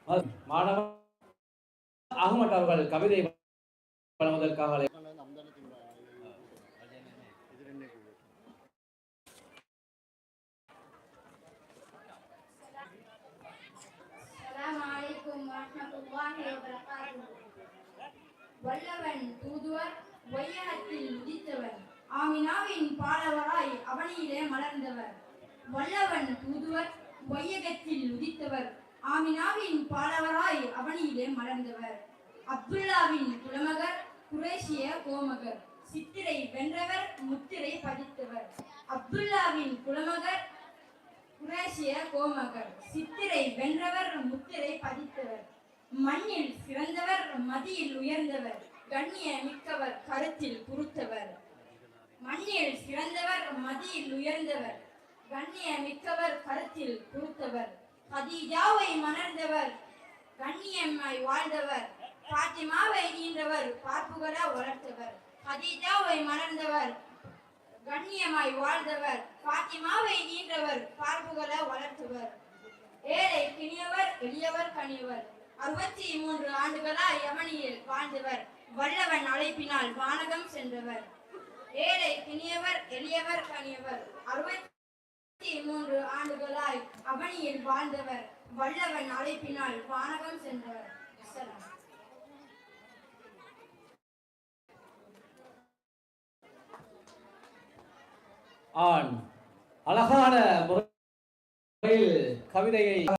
மாணவர் அகமட் அவர்கள் கவிதை வழங்குவதற்காக வல்லவன் தூதுவர் வையகத்தில் உதித்தவர் ஆமினாவின் பாலவராய் அவனியிலே மலர்ந்தவர். வல்லவன் தூதுவர் வையகத்தில் உதித்தவர் ஆமினாவின் பாலவராய் அவனியிலே மலர்ந்தவர். அப்துல்லாவின் குலமகர் குரேஷிய கோமகர் சித்திரை வென்றவர் முத்திரை பதித்தவர். அப்துல்லாவின் குலமகர் குரேஷிய கோமகர் சித்திரை வென்றவர் முத்திரை பதித்தவர். மண்ணில் சிறந்தவர் மதியில் உயர்ந்தவர் கண்ணிய மிக்கவர் கருத்தில் புறுத்தவர். மண்ணில் சிறந்தவர் மதியில் உயர்ந்தவர் கண்ணிய மிக்கவர் கருத்தில் புறுத்தவர். கதீஜாவை மணர்ந்தவர் கண்ணியம்மாய் வாழ்ந்தவர் பாத்திமாவை ஈன்றவர் பார்ப்புகர வளர்த்தவர். கதீஜாவை மணர்ந்தவர் கண்ணியமாய் வாழ்ந்தவர் பாத்திமாவை ஈன்றவர் பார்ப்புகர வளர்த்தவர். ஏழை கிணியவர் எளியவர் கனியவர் 63 ஆண்டுகளாய் யமனியில் வாழ்ந்தவர் வல்லவன் அழைப்பினால் வானகம் சென்றவர். ஏழை கிணியவர் எளியவர் கனியவர் 63 ஆண்டுகளாய் அவனியில் வாழ்ந்தவர் வல்லவன் அழைப்பினால் வானகம் சென்றவர். அழகான முறையில் கவிதையை